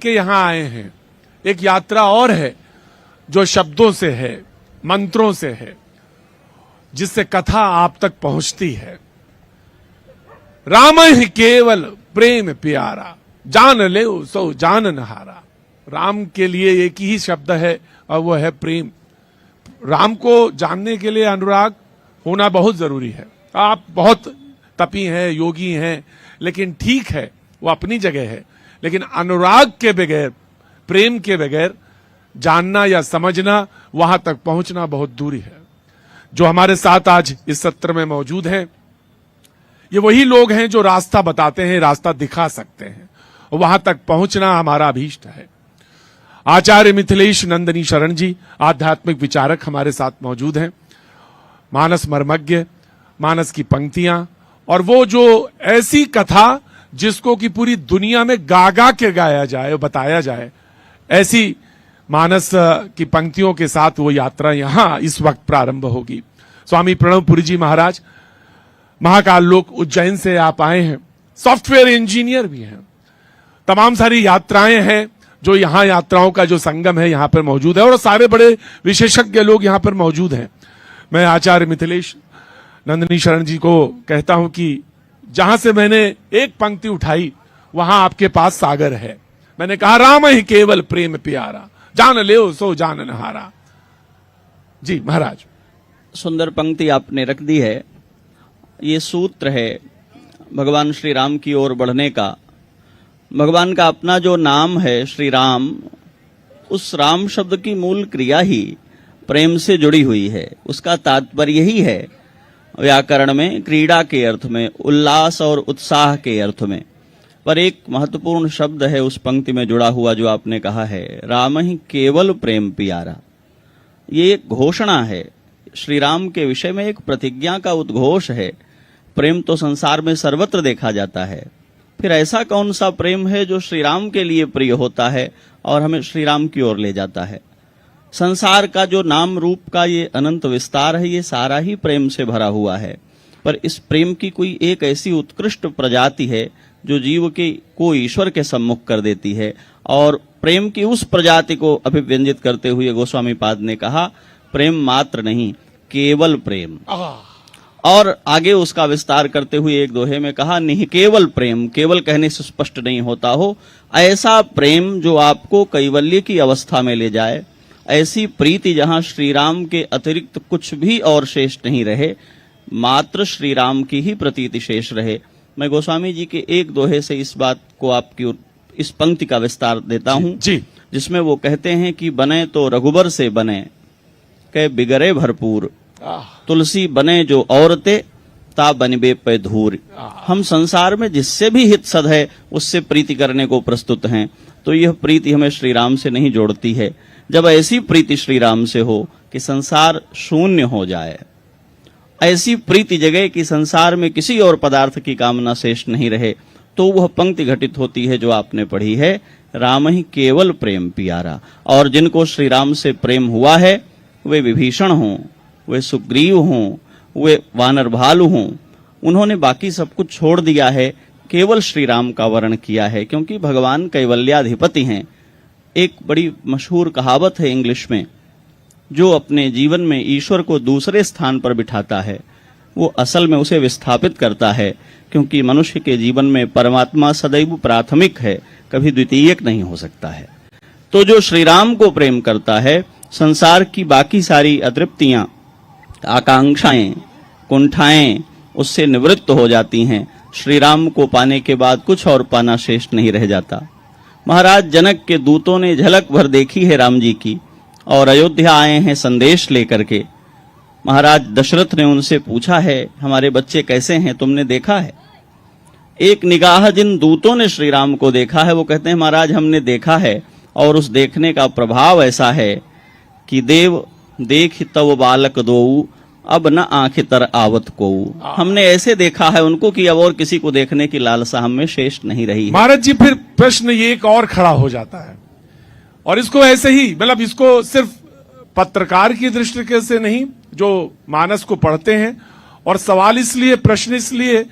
के यहां आए हैं। एक यात्रा और है जो शब्दों से है, मंत्रों से है, जिससे कथा आप तक पहुंचती है। राम ही केवल प्रेम प्यारा, जान ले सो जान नहारा। राम के लिए एक ही शब्द है और वो है प्रेम। राम को जानने के लिए अनुराग होना बहुत जरूरी है। आप बहुत तपी हैं, योगी हैं, लेकिन ठीक है, वो अपनी जगह है। लेकिन अनुराग के बगैर, प्रेम के बगैर जानना या समझना, वहां तक पहुंचना बहुत दूरी है। जो हमारे साथ आज इस सत्र में मौजूद हैं, ये वही लोग हैं जो रास्ता बताते हैं, रास्ता दिखा सकते हैं, और वहां तक पहुंचना हमारा अभीष्ट है। आचार्य मिथिलेश नंदनी शरण जी, आध्यात्मिक विचारक, हमारे साथ मौजूद हैं। मानस मर्मज्ञ, मानस की पंक्तियां, और वो जो ऐसी कथा जिसको कि पूरी दुनिया में गा गा के गाया जाए, बताया जाए, ऐसी मानस की पंक्तियों के साथ वो यात्रा यहां इस वक्त प्रारंभ होगी। स्वामी प्रणवपुरी जी महाराज, महाकाल लोक उज्जैन से आप आए हैं, सॉफ्टवेयर इंजीनियर भी हैं। तमाम सारी यात्राएं हैं जो यहां यात्राओं का जो संगम है यहां पर मौजूद है, और सारे बड़े विशेषज्ञ लोग यहां पर मौजूद हैं। मैं आचार्य मिथिलेश नंदनी शरण जी को कहता हूं कि जहां से मैंने एक पंक्ति उठाई वहां आपके पास सागर है। मैंने कहा राम ही केवल प्रेम प्यारा, जान ले सो जान नहारा। जी महाराज, सुंदर पंक्ति आपने रख दी है। ये सूत्र है भगवान श्री राम की ओर बढ़ने का। भगवान का अपना जो नाम है श्री राम, उस राम शब्द की मूल क्रिया ही प्रेम से जुड़ी हुई है। उसका तात्पर्य ही है व्याकरण में क्रीड़ा के अर्थ में, उल्लास और उत्साह के अर्थ में। पर एक महत्वपूर्ण शब्द है उस पंक्ति में जुड़ा हुआ जो आपने कहा है, राम ही केवल प्रेम प्यारा। ये एक घोषणा है, श्री राम के विषय में एक प्रतिज्ञा का उद्घोष है। प्रेम तो संसार में सर्वत्र देखा जाता है, फिर ऐसा कौन सा प्रेम है जो श्री राम के लिए प्रिय होता है और हमें श्री राम की ओर ले जाता है। संसार का जो नाम रूप का ये अनंत विस्तार है, ये सारा ही प्रेम से भरा हुआ है। पर इस प्रेम की कोई एक ऐसी उत्कृष्ट प्रजाति है जो जीव को ईश्वर के सम्मुख कर देती है, और प्रेम की उस प्रजाति को अभिव्यंजित करते हुए गोस्वामी पाद ने कहा, प्रेम मात्र नहीं, केवल प्रेम। और आगे उसका विस्तार करते हुए एक दोहे में कहा, नहीं केवल प्रेम, केवल कहने से स्पष्ट नहीं होता हो, ऐसा प्रेम जो आपको कैवल्य की अवस्था में ले जाए, ऐसी प्रीति जहां श्री राम के अतिरिक्त कुछ भी और शेष नहीं रहे, मात्र श्री राम की ही प्रतीति शेष रहे। मैं गोस्वामी जी के एक दोहे से इस बात को आपकी इस पंक्ति का विस्तार देता हूं, जिसमें वो कहते हैं कि बने तो रघुबर से बने, कह बिगड़े भरपूर, तुलसी बने जो औरते, ता बनबे पे धूर। हम संसार में जिससे भी हित सद है उससे प्रीति करने को प्रस्तुत हैं, तो यह प्रीति हमें श्री राम से नहीं जोड़ती है। जब ऐसी प्रीति श्री राम से हो कि संसार शून्य हो जाए, ऐसी प्रीति जगह कि संसार में किसी और पदार्थ की कामना शेष नहीं रहे, तो वह पंक्ति घटित होती है जो आपने पढ़ी है, राम ही केवल प्रेम प्यारा। और जिनको श्री राम से प्रेम हुआ है, वे विभीषण हों, वे सुग्रीव हों, वे वानर भालु हों, उन्होंने बाकी सब कुछ छोड़ दिया है, केवल श्री राम का वर्ण किया है, क्योंकि भगवान कैवल्याधिपति हैं। एक बड़ी मशहूर कहावत है इंग्लिश में, जो अपने जीवन में ईश्वर को दूसरे स्थान पर बिठाता है, वो असल में उसे विस्थापित करता है, क्योंकि मनुष्य के जीवन में परमात्मा सदैव प्राथमिक है, कभी द्वितीयक नहीं हो सकता है। तो जो श्री राम को प्रेम करता है, संसार की बाकी सारी अतृप्तियां, आकांक्षाएं, कुंठाएं उससे निवृत्त हो जाती हैं। श्री राम को पाने के बाद कुछ और पाना शेष नहीं रह जाता। महाराज जनक के दूतों ने झलक भर देखी है राम जी की, और अयोध्या आए हैं संदेश लेकर के। महाराज दशरथ ने उनसे पूछा है, हमारे बच्चे कैसे हैं, तुमने देखा है? एक निगाह जिन दूतों ने श्री राम को देखा है, वो कहते हैं महाराज हमने देखा है, और उस देखने का प्रभाव ऐसा है कि देव देख तव बालक दोऊ, अब न आंखें तर आवत को। हमने ऐसे देखा है उनको कि अब और किसी को देखने की लालसा हम में शेष नहीं रही है। महाराज जी, फिर प्रश्न ये एक और खड़ा हो जाता है, और इसको ऐसे ही, मतलब इसको सिर्फ पत्रकार की दृष्टि से नहीं, जो मानस को पढ़ते हैं, और सवाल इसलिए, प्रश्न इसलिए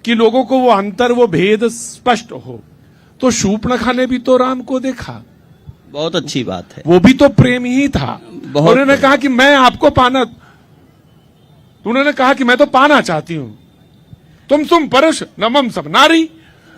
कि लोगों को वो अंतर, वो भेद स्पष्ट हो। तो शूर्पणखा ने भी तो राम को देखा, बहुत अच्छी बात है। वो भी तो प्रेम ही था। बहुत। उन्होंने कहा कि मैं आपको पाना, उन्होंने कहा कि मैं तो पाना चाहती हूं, तुम पुरुष न मम सब नारी,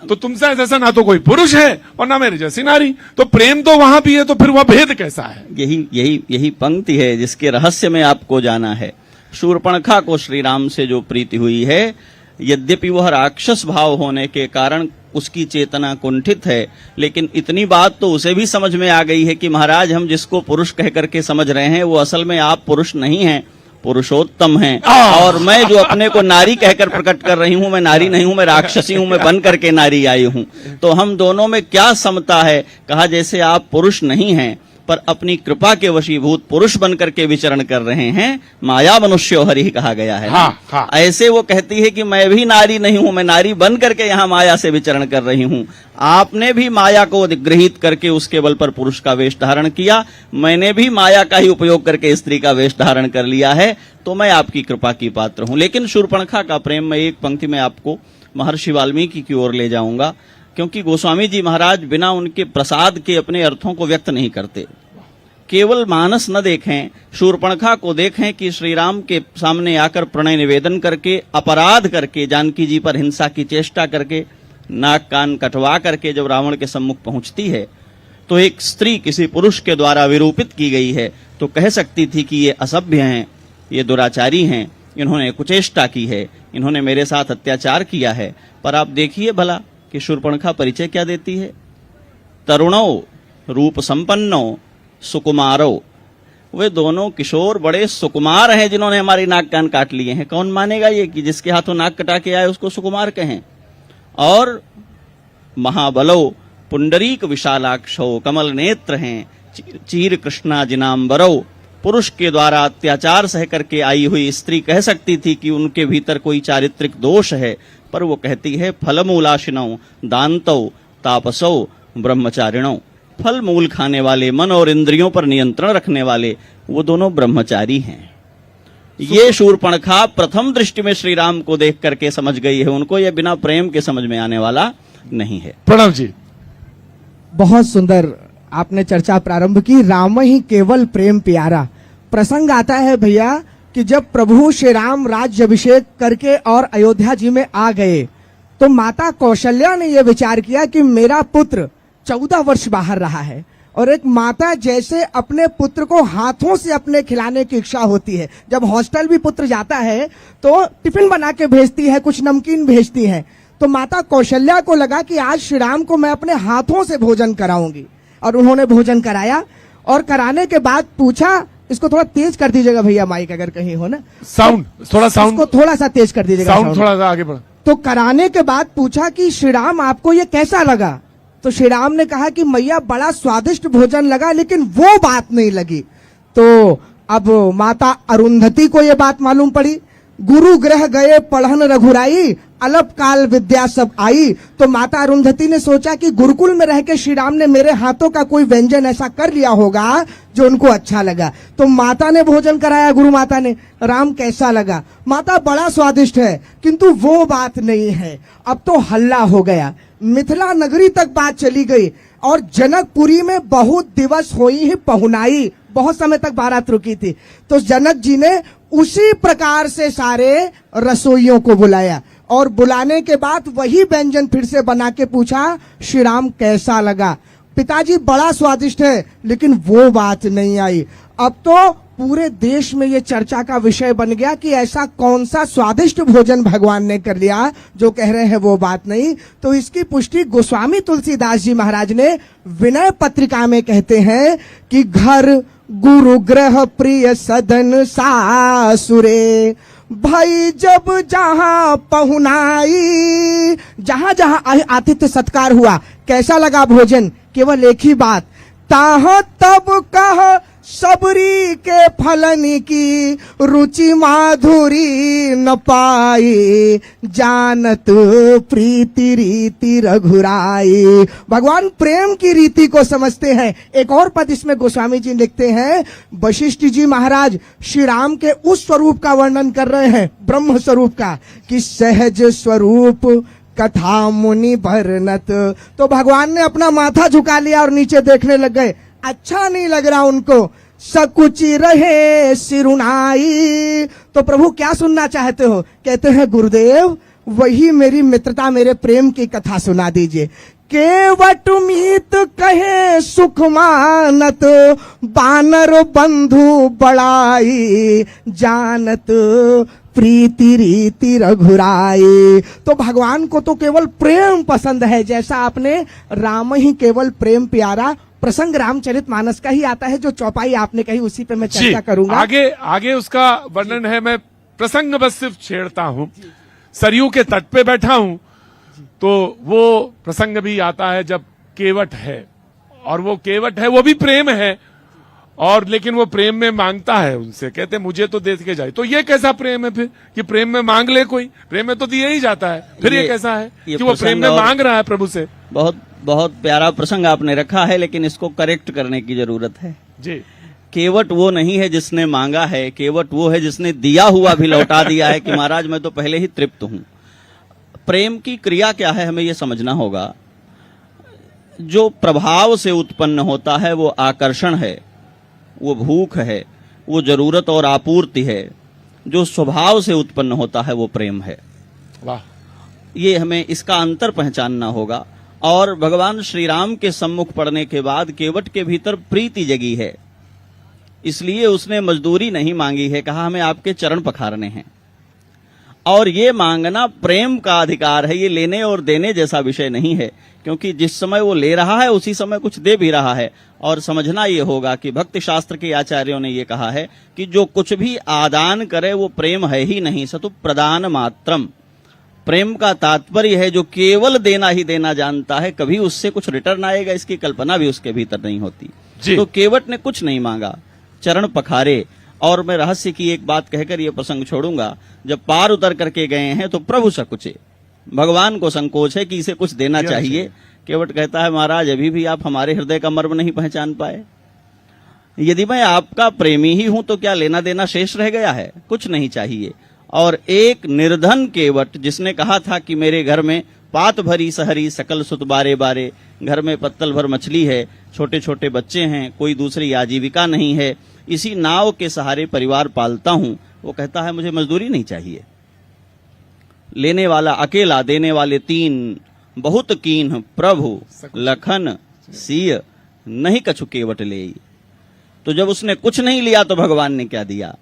तो तुमसे जैसा ना तो कोई पुरुष है और ना मेरे जैसी नारी, तो प्रेम तो वहां भी है, तो फिर वह भेद कैसा है? यही पंक्ति है जिसके रहस्य में आपको जाना है। शूर्पणखा को श्री राम से जो प्रीति हुई है, यद्यपि वह राक्षस भाव होने के कारण उसकी चेतना कुंठित है, लेकिन इतनी बात तो उसे भी समझ में आ गई है कि महाराज हम जिसको पुरुष कह करके समझ रहे हैं वो असल में आप पुरुष नहीं हैं, पुरुषोत्तम हैं, और मैं जो अपने को नारी कहकर प्रकट कर रही हूं, मैं नारी नहीं हूं, मैं राक्षसी हूं, मैं बन करके नारी आई हूं। तो हम दोनों में क्या समता है? कहा जैसे आप पुरुष नहीं हैं पर अपनी कृपा के वशीभूत पुरुष बन करके विचरण कर रहे हैं, माया मनुष्यो हरि कहा गया है। हाँ। ऐसे वो कहती है कि मैं भी नारी नहीं हूं, मैं नारी बन करके यहाँ माया से विचरण कर रही हूं। आपने भी माया को अधिग्रहित करके उसके बल पर पुरुष का वेश धारण किया, मैंने भी माया का ही उपयोग करके स्त्री का वेश धारण कर लिया है, तो मैं आपकी कृपा की पात्र हूं। लेकिन शूर्पणखा का प्रेम, मैं एक पंक्ति में आपको महर्षि वाल्मीकि की ओर ले जाऊंगा, क्योंकि गोस्वामी जी महाराज बिना उनके प्रसाद के अपने अर्थों को व्यक्त नहीं करते। केवल मानस न देखें, शूर्पणखा को देखें कि श्री राम के सामने आकर प्रणय निवेदन करके, अपराध करके, जानकी जी पर हिंसा की चेष्टा करके, नाक कान कटवा करके जब रावण के सम्मुख पहुंचती है, तो एक स्त्री किसी पुरुष के द्वारा विरूपित की गई है, तो कह सकती थी कि ये असभ्य हैं, ये दुराचारी हैं, इन्होंने कुचेष्टा की है, इन्होंने मेरे साथ अत्याचार किया है। पर आप देखिए भला कि शूर्पणखा परिचय क्या देती है। तरुणो रूप संपन्नो सुकुमारो, वे दोनों किशोर बड़े सुकुमार हैं जिन्होंने हमारी नाक कान काट लिए हैं। कौन मानेगा ये कि जिसके हाथों नाक कटा के आए उसको सुकुमार कहें? और महाबलो पुंडरीक विशालाक्षो, कमल नेत्र हैं, चीर कृष्णा जिनांबरो, पुरुष के द्वारा अत्याचार सह करके आई हुई स्त्री कह सकती थी कि उनके भीतर कोई चारित्रिक दोष है, पर वो कहती है फलमूलाशिनो दांतो तापसो ब्रह्मचारिणो, फल मूल खाने वाले, मन और इंद्रियों पर नियंत्रण रखने वाले, वो दोनों ब्रह्मचारी हैं। ये शूर्पणखा प्रथम दृष्टि में श्री राम को देख करके समझ गई है, उनको ये बिना प्रेम के समझ में आने वाला नहीं है। प्रणव जी, बहुत सुंदर आपने चर्चा प्रारंभ की। राम ही केवल प्रेम प्यारा। प्रसंग आता है भैया कि जब प्रभु श्री राम राज्याभिषेक करके और अयोध्या जी में आ गए, तो माता कौशल्या ने यह विचार किया कि मेरा पुत्र 14 वर्ष बाहर रहा है, और एक माता जैसे अपने पुत्र को हाथों से अपने खिलाने की इच्छा होती है। जब हॉस्टल भी पुत्र जाता है तो टिफिन बना के भेजती है, कुछ नमकीन भेजती है। तो माता कौशल्या को लगा कि आज श्री राम को मैं अपने हाथों से भोजन कराऊंगी, और उन्होंने भोजन कराया। और कराने के बाद पूछा, इसको थोड़ा तेज कर दीजिएगा भैया माइक अगर कहीं हो ना, साउंड थोड़ा, साउंड इसको थोड़ा सा तेज कर दीजिएगा, साउंड थोड़ा सा आगे बढ़। तो कराने के बाद पूछा कि श्री राम आपको ये कैसा लगा? तो श्री राम ने कहा कि मैया बड़ा स्वादिष्ट भोजन लगा, लेकिन वो बात नहीं लगी। तो अब माता अरुंधति को ये बात मालूम पड़ी। गुरु ग्रह गए पढ़न रघुराई, अलप काल विद्या सब आई। तो माता अरुंधति ने सोचा कि गुरुकुल में रह के श्री राम ने मेरे हाथों का कोई व्यंजन ऐसा कर लिया होगा जो उनको अच्छा लगा। तो माता ने भोजन कराया, गुरु माता ने। राम कैसा लगा? माता बड़ा स्वादिष्ट है, किंतु वो बात नहीं है। अब तो हल्ला हो गया, मिथिला नगरी तक बात चली गई, और जनकपुरी में बहुत दिवस हुई ही पहुनाई, बहुत समय तक बारात रुकी थी। तो जनक जी ने उसी प्रकार से सारे रसोइयों को बुलाया, और बुलाने के बाद वही व्यंजन फिर से बना के पूछा, श्री राम कैसा लगा? पिताजी बड़ा स्वादिष्ट है, लेकिन वो बात नहीं आई। अब तो पूरे देश में ये चर्चा का विषय बन गया कि ऐसा कौन सा स्वादिष्ट भोजन भगवान ने कर लिया जो कह रहे हैं वो बात नहीं। तो इसकी पुष्टि गोस्वामी तुलसीदास जी महाराज ने विनय पत्रिका में कहते हैं कि घर गुरु ग्रह प्रिय सदन सासुरे, भाई जब जहां पहुनाई, जहां जहां आतिथ्य सत्कार हुआ, कैसा लगा भोजन? केवल एक ही बात, ताह तब कह सबरी के फलनी की, रुचि माधुरी न पाई, जानत प्रीति रीति रघुराई। भगवान प्रेम की रीति को समझते हैं। एक और पद इसमें गोस्वामी जी लिखते हैं, वशिष्ठ जी महाराज श्री राम के उस स्वरूप का वर्णन कर रहे हैं, ब्रह्म स्वरूप का, कि सहज स्वरूप कथा मुनि भरनत। तो भगवान ने अपना माथा झुका लिया और नीचे देखने लग गए। अच्छा नहीं लग रहा उनको। सकुचि रहे सिरुनाई। तो प्रभु क्या सुनना चाहते हो? कहते हैं गुरुदेव वही मेरी मित्रता मेरे प्रेम की कथा सुना दीजिए। केवट मीत कहे सुख मानत, बानर बंधु बड़ाई, जानत प्रीति रीति रघुराई। तो भगवान को तो केवल प्रेम पसंद है, जैसा आपने राम ही केवल प्रेम प्यारा प्रसंग रामचरितमानस का ही आता है, जो चौपाई आपने कही उसी पे मैं चर्चा करूंगा। आगे उसका वर्णन है। मैं प्रसंग बस सिर्फ छेड़ता हूँ। सरयू के तट पे बैठा हूं तो वो प्रसंग भी आता है जब केवट है, और वो केवट है वो भी प्रेम है, और लेकिन वो प्रेम में मांगता है उनसे, कहते मुझे तो दे के जाए। तो ये कैसा प्रेम है फिर कि प्रेम में मांग ले कोई? प्रेम में तो दिया ही जाता है। फिर ये कैसा है कि वो प्रेम में मांग रहा है प्रभु से? बहुत बहुत प्यारा प्रसंग आपने रखा है, लेकिन इसको करेक्ट करने की जरूरत है जी। केवट वो नहीं है जिसने मांगा है, केवट वो है जिसने दिया हुआ भी लौटा दिया है कि महाराज मैं तो पहले ही तृप्त हूं। प्रेम की क्रिया क्या है हमें यह समझना होगा। जो प्रभाव से उत्पन्न होता है वो आकर्षण है, वो भूख है, वो जरूरत और आपूर्ति है। जो स्वभाव से उत्पन्न होता है वो प्रेम है। वाह। ये हमें इसका अंतर पहचानना होगा। और भगवान श्री राम के सम्मुख पड़ने के बाद केवट के भीतर प्रीति जगी है, इसलिए उसने मजदूरी नहीं मांगी है, कहा हमें आपके चरण पखारने हैं। और ये मांगना प्रेम का अधिकार है, ये लेने और देने जैसा विषय नहीं है, क्योंकि जिस समय वो ले रहा है उसी समय कुछ दे भी रहा है। और समझना ये होगा कि भक्ति शास्त्र के आचार्यों ने ये कहा है कि जो कुछ भी आदान करे वो प्रेम है ही नहीं, सतु प्रदान मात्रम। प्रेम का तात्पर्य है जो केवल देना ही देना जानता है, कभी उससे कुछ रिटर्न आएगा इसकी कल्पना भी उसके भीतर नहीं होती। तो केवट ने कुछ नहीं मांगा, चरण पखारे। और मैं रहस्य की एक बात कहकर ये प्रसंग छोड़ूंगा। जब पार उतर करके गए हैं तो प्रभु सकुचे, भगवान को संकोच है कि इसे कुछ देना चाहिए। केवट कहता है महाराज अभी भी आप हमारे हृदय का मर्म नहीं पहचान पाए। यदि मैं आपका प्रेमी ही हूं तो क्या लेना देना शेष रह गया है? कुछ नहीं चाहिए। और एक निर्धन केवट जिसने कहा था कि मेरे घर में पात भरी सहरी सकल सुत बारे बारे, घर में पत्तल भर मछली है, छोटे छोटे बच्चे हैं, कोई दूसरी आजीविका नहीं है, इसी नाव के सहारे परिवार पालता हूं, वो कहता है मुझे मजदूरी नहीं चाहिए। लेने वाला अकेला, देने वाले तीन, बहुत कीन प्रभु लखन सिय, नहीं कछु केवट ले। तो जब उसने कुछ नहीं लिया तो भगवान ने क्या दिया?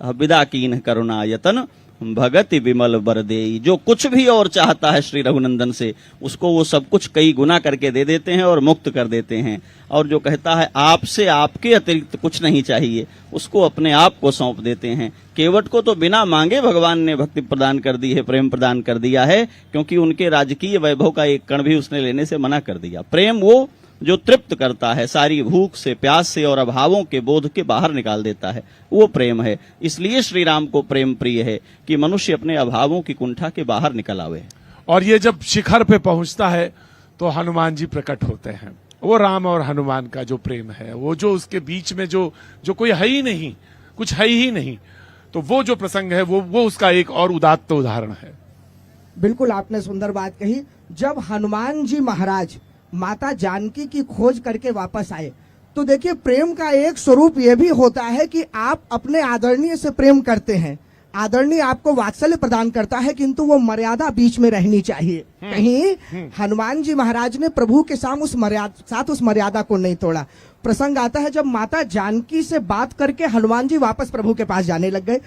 विदा कीन करुणा यतन भगति विमल बर देई। जो कुछ भी और चाहता है श्री रघुनंदन से, उसको वो सब कुछ कई गुना करके दे देते हैं और मुक्त कर देते हैं। और जो कहता है आपसे आपके अतिरिक्त कुछ नहीं चाहिए, उसको अपने आप को सौंप देते हैं। केवट को तो बिना मांगे भगवान ने भक्ति प्रदान कर दी है, प्रेम प्रदान कर दिया है, क्योंकि उनके राजकीय वैभव का एक कण भी उसने लेने से मना कर दिया। प्रेम वो जो तृप्त करता है, सारी भूख से, प्यास से और अभावों के बोध के बाहर निकाल देता है, वो प्रेम है। इसलिए श्री राम को प्रेम प्रिय है कि मनुष्य अपने अभावों की कुंठा के बाहर निकल आवे। और ये जब शिखर पे पहुंचता है तो हनुमान जी प्रकट होते हैं। वो राम और हनुमान का जो प्रेम है, वो जो उसके बीच में जो कोई है ही नहीं, कुछ है ही नहीं, तो वो जो प्रसंग है वो उसका एक और उदात्त उदाहरण है। बिल्कुल आपने सुंदर बात कही। जब हनुमान जी महाराज माता जानकी की खोज करके वापस आए, तो देखिए प्रेम का एक स्वरूप यह भी होता है कि आप अपने आदरणीय से प्रेम करते हैं, आदरणीय आपको वात्सल्य प्रदान करता है, किंतु वो मर्यादा बीच में रहनी चाहिए। कहीं हनुमान जी महाराज ने प्रभु के साथ उस मर्यादा को नहीं तोड़ा। प्रसंग आता है जब माता जानकी से बात करके हनुमान जी वापस प्रभु के पास जाने लग गए,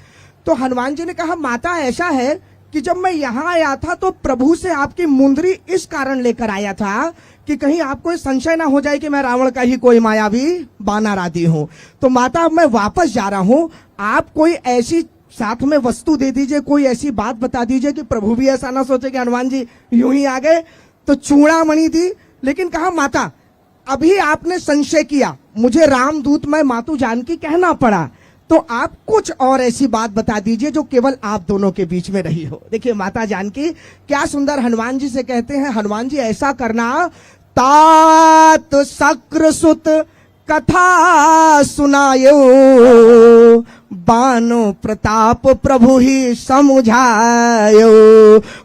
तो हनुमान जी ने कहा माता ऐसा है कि जब मैं यहाँ आया था तो प्रभु से आपकी मुंदरी इस कारण लेकर आया था कि कहीं आपको संशय ना हो जाए कि मैं रावण का ही कोई मायावी बानर आदि हूँ। तो माता अब मैं वापस जा रहा हूँ, आप कोई ऐसी साथ में वस्तु दे दीजिए, कोई ऐसी बात बता दीजिए कि प्रभु भी ऐसा ना सोचे कि हनुमान जी यूं ही आ गए। तो चूड़ामणि दी, लेकिन कहा माता अभी आपने संशय किया, मुझे रामदूत में मातु जानकी कहना पड़ा, तो आप कुछ और ऐसी बात बता दीजिए जो केवल आप दोनों के बीच में रही हो। देखिए माता जानकी क्या सुंदर हनुमान जी से कहते हैं, हनुमान जी ऐसा करना, तात सकृ सुत कथा सुनायो, बानो प्रताप प्रभु ही समुझायो।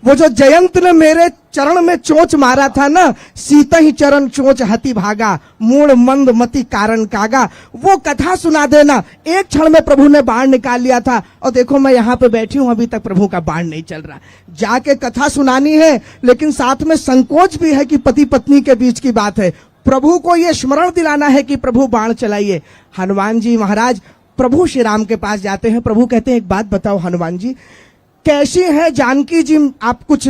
वो जो जयंत ने मेरे चरण में चोंच मारा था ना, सीता ही चरण चोंच हति भागा, मूड मंद मति कारण कागा, वो कथा सुना देना। एक क्षण में प्रभु ने बाण निकाल लिया था और देखो मैं यहाँ पे बैठी हूं, अभी तक प्रभु का बाण नहीं चल रहा। जाके कथा सुनानी है, लेकिन साथ में संकोच भी है कि पति पत्नी के बीच की बात है। प्रभु को यह स्मरण दिलाना है कि प्रभु बाण चलाइए। हनुमान जी महाराज प्रभु श्री राम के पास जाते हैं। प्रभु कहते हैं एक बात बताओ हनुमान जी, कैसी है जानकी जी, आप कुछ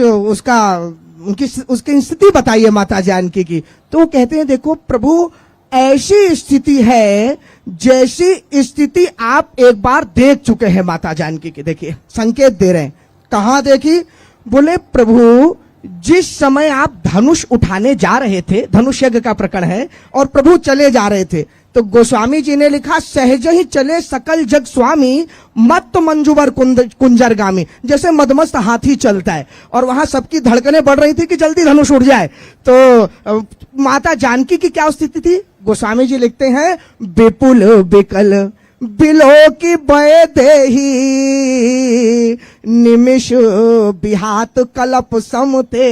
उसकी स्थिति बताइए माता जानकी की। तो कहते हैं देखो प्रभु, ऐसी स्थिति है जैसी स्थिति आप एक बार देख चुके हैं माता जानकी की। देखिए संकेत दे रहे हैं। कहां देखी? बोले प्रभु जिस समय आप धनुष उठाने जा रहे थे, धनुष यज्ञ का प्रकरण है, और प्रभु चले जा रहे थे, तो गोस्वामी जी ने लिखा सहज ही चले सकल जग स्वामी, मत मंजुवर कुंजरगामी। जैसे मदमस्त हाथी चलता है और वहां सबकी धड़कनें बढ़ रही थी कि जल्दी धनुष उड़ जाए। तो माता जानकी की क्या स्थिति थी? गोस्वामी जी लिखते हैं विपुल बिकल बिलो की बय देही, निमिष बिहात कल्प समते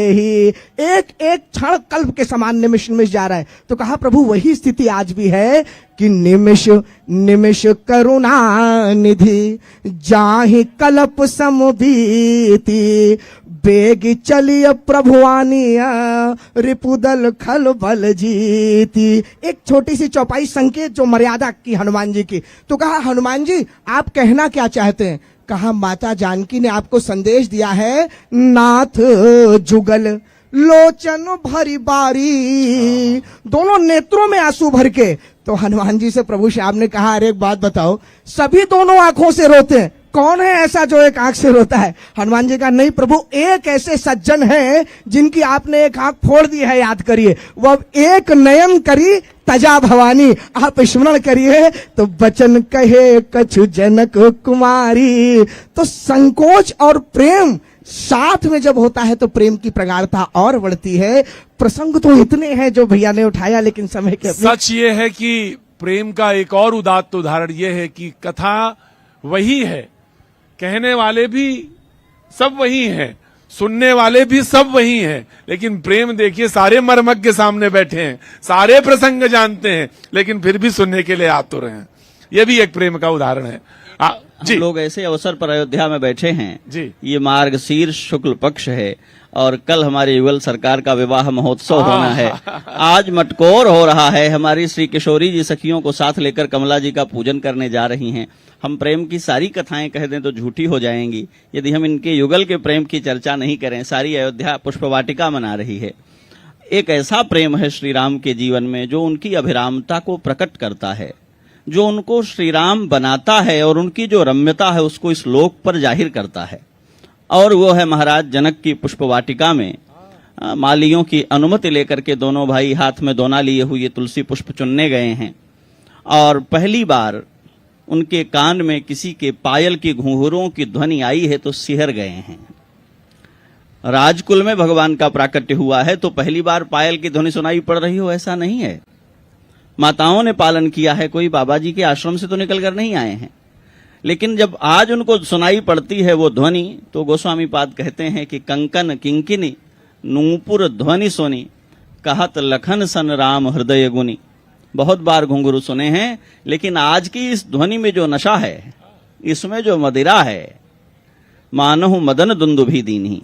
ही। एक एक क्षण कल्प के समान निमिष निमिष जा रहा है। तो कहा प्रभु वही स्थिति आज भी है कि निमिष निमिष करुणा निधि, जाहि कल्प सम बीती, बेग चलिए प्रभुआनिया, रिपुदल खल बल जीती। एक छोटी सी चौपाई संकेत जो मर्यादा की हनुमान जी की। तो कहा हनुमान जी आप कहना क्या चाहते हैं? कहा माता जानकी ने आपको संदेश दिया है, नाथ जुगल लोचन भरी बारी, दोनों नेत्रों में आंसू भर के। तो हनुमान जी से प्रभु श्याम ने कहा अरे एक बात बताओ, सभी दोनों आंखों से रोते हैं, कौन है ऐसा जो एक आंख से रोता है? हनुमान जी का नहीं प्रभु, एक ऐसे सज्जन हैं जिनकी आपने एक आंख फोड़ दी है, याद करिए। वो अब एक नयन करी तजा भवानी, आप स्मरण करिए। तो बचन कहे कछु जनक कुमारी। तो संकोच और प्रेम साथ में जब होता है तो प्रेम की प्रगाढ़ता और बढ़ती है। प्रसंग तो इतने हैं जो भैया ने उठाया, लेकिन समय के सच ये है कि प्रेम का एक और उदात्त उदाहरण ये है कि कथा वही है, कहने वाले भी सब वही हैं, सुनने वाले भी सब वही हैं, लेकिन प्रेम देखिए सारे मर्मज्ञ के सामने बैठे हैं, सारे प्रसंग जानते हैं, लेकिन फिर भी सुनने के लिए आतुर हैं। यह भी एक प्रेम का उदाहरण है। हम लोग ऐसे अवसर पर अयोध्या में बैठे हैं जी। ये मार्गशीर्ष शुक्ल पक्ष है और कल हमारे युगल सरकार का विवाह महोत्सव होना है। आज मटकोर हो रहा है, हमारी श्री किशोरी जी सखियों को साथ लेकर कमला जी का पूजन करने जा रही हैं। हम प्रेम की सारी कथाएं कह दें तो झूठी हो जाएंगी यदि हम इनके युगल के प्रेम की चर्चा नहीं करें। सारी अयोध्या पुष्पवाटिका मना रही है। एक ऐसा प्रेम है श्री राम के जीवन में जो उनकी अभिरामता को प्रकट करता है, जो उनको श्री राम बनाता है और उनकी जो रम्यता है उसको इस लोक पर जाहिर करता है। और वो है महाराज जनक की पुष्पवाटिका में मालियों की अनुमति लेकर के दोनों भाई हाथ में दोना लिए हुए तुलसी पुष्प चुनने गए हैं और पहली बार उनके कान में किसी के पायल की घुंघरुओं की ध्वनि आई है तो सिहर गए हैं। राजकुल में भगवान का प्राकट्य हुआ है तो पहली बार पायल की ध्वनि सुनाई पड़ रही हो ऐसा नहीं है। माताओं ने पालन किया है, कोई बाबा जी के आश्रम से तो निकल कर नहीं आए हैं, लेकिन जब आज उनको सुनाई पड़ती है वो ध्वनि तो गोस्वामी पाद कहते हैं कि कंकन किंकिनी नूपुर ध्वनि सुनी, कहत लखन सन राम हृदय गुनी। बहुत बार घुंघरू सुने हैं, लेकिन आज की इस ध्वनि में जो नशा है, इसमें जो मदिरा है, मानहु मदन दुंदुभी दीन्ही।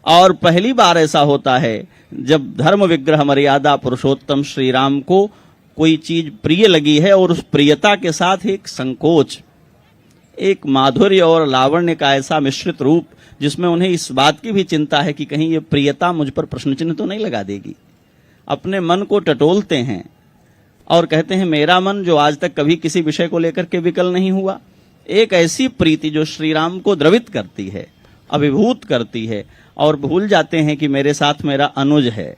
और पहली बार ऐसा होता है जब धर्म विग्रह मर्यादा पुरुषोत्तम श्री राम को कोई चीज प्रिय लगी है और उस प्रियता के साथ एक संकोच, एक माधुर्य और लावण्य का ऐसा मिश्रित रूप जिसमें उन्हें इस बात की भी चिंता है कि कहीं ये प्रियता मुझ पर प्रश्न चिन्ह तो नहीं लगा देगी। अपने मन को टटोलते हैं और कहते हैं मेरा मन जो आज तक कभी किसी विषय को लेकर के विकल नहीं हुआ, एक ऐसी प्रीति जो श्री राम को द्रवित करती है, अभिभूत करती है और भूल जाते हैं कि मेरे साथ मेरा अनुज है।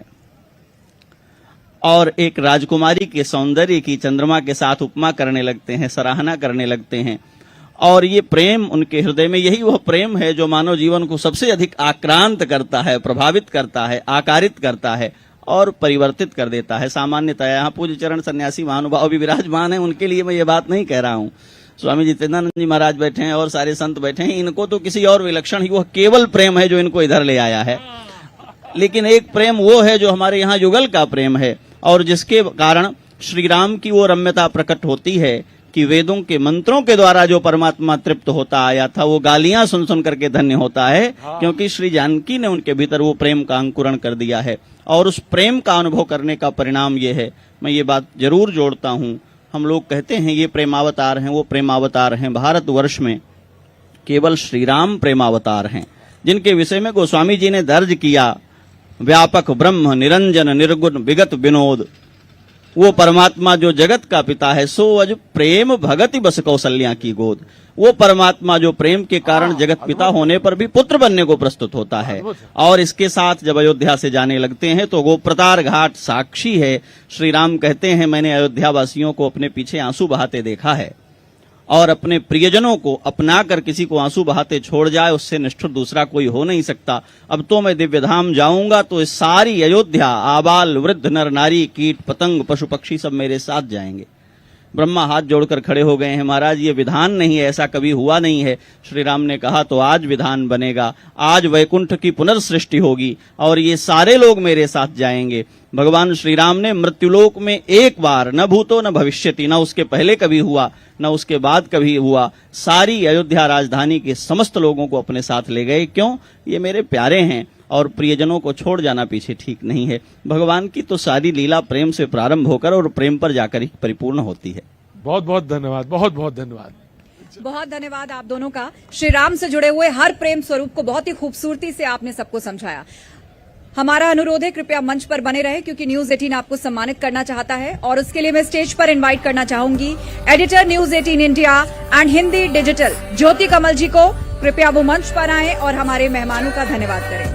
और एक राजकुमारी के सौंदर्य की चंद्रमा के साथ उपमा करने लगते हैं, सराहना करने लगते हैं। और ये प्रेम उनके हृदय में, यही वह प्रेम है जो मानव जीवन को सबसे अधिक आक्रांत करता है, प्रभावित करता है, आकारित करता है और परिवर्तित कर देता है। सामान्यतः यहाँ पूज्य चरण सन्यासी महानुभाव भी विराजमान है, उनके लिए मैं ये बात नहीं कह रहा हूँ। स्वामी जितेंद्रानंद जी महाराज बैठे हैं और सारे संत बैठे हैं, इनको तो किसी और विलक्षण ही, वह केवल प्रेम है जो इनको इधर ले आया है। लेकिन एक प्रेम वो है जो हमारे यहाँ युगल का प्रेम है, और जिसके कारण श्री राम की वो रम्यता प्रकट होती है कि वेदों के मंत्रों के द्वारा जो परमात्मा तृप्त होता आया था, वो गालियां सुन सुन करके धन्य होता है, क्योंकि श्री जानकी ने उनके भीतर वो प्रेम का अंकुरण कर दिया है। और उस प्रेम का अनुभव करने का परिणाम ये है, मैं ये बात जरूर जोड़ता हूं, हम लोग कहते हैं ये प्रेमावतार हैं, वो प्रेमावतार हैं। भारतवर्ष में केवल श्री राम प्रेमावतार हैं, जिनके विषय में गोस्वामी जी ने दर्ज किया, व्यापक ब्रह्म निरंजन निर्गुण विगत विनोद, वो परमात्मा जो जगत का पिता है, सो अज प्रेम भगति बस कौशल्या की गोद। वो परमात्मा जो प्रेम के कारण जगत पिता होने पर भी पुत्र बनने को प्रस्तुत होता है। और इसके साथ जब अयोध्या से जाने लगते हैं तो गोप्रतार घाट साक्षी है। श्री राम कहते हैं, मैंने अयोध्या वासियों को अपने पीछे आंसू बहाते देखा है, और अपने प्रियजनों को अपना कर किसी को आंसू बहाते छोड़ जाए, उससे निष्ठुर दूसरा कोई हो नहीं सकता। अब तो मैं दिव्य धाम जाऊंगा तो इस सारी अयोध्या, आबाल वृद्ध नर नारी कीट पतंग पशु पक्षी सब मेरे साथ जाएंगे। ब्रह्मा हाथ जोड़कर खड़े हो गए हैं, महाराज ये विधान नहीं है, ऐसा कभी हुआ नहीं है। श्री राम ने कहा, तो आज विधान बनेगा, आज वैकुंठ की पुनर्सृष्टि होगी और ये सारे लोग मेरे साथ जाएंगे। भगवान श्री राम ने मृत्युलोक में एक बार, न भूतो न भविष्यति, न उसके पहले कभी हुआ न उसके बाद कभी हुआ, सारी अयोध्या राजधानी के समस्त लोगों को अपने साथ ले गए। क्यों? ये मेरे प्यारे हैं, और प्रियजनों को छोड़ जाना पीछे ठीक नहीं है। भगवान की तो सारी लीला प्रेम से प्रारंभ होकर और प्रेम पर जाकर ही परिपूर्ण होती है। बहुत बहुत धन्यवाद, बहुत बहुत धन्यवाद। बहुत धन्यवाद आप दोनों का। श्री राम से जुड़े हुए हर प्रेम स्वरूप को बहुत ही खूबसूरती से आपने सबको समझाया। हमारा अनुरोध है, कृपया मंच पर बने रहे, क्योंकि न्यूज 18 आपको सम्मानित करना चाहता है, और उसके लिए मैं स्टेज पर इनवाइट करना चाहूंगी editor news 18 India and Hindi digital Jyoti Kamal ji को। कृपया वो मंच पर आएं और हमारे मेहमानों का धन्यवाद करें।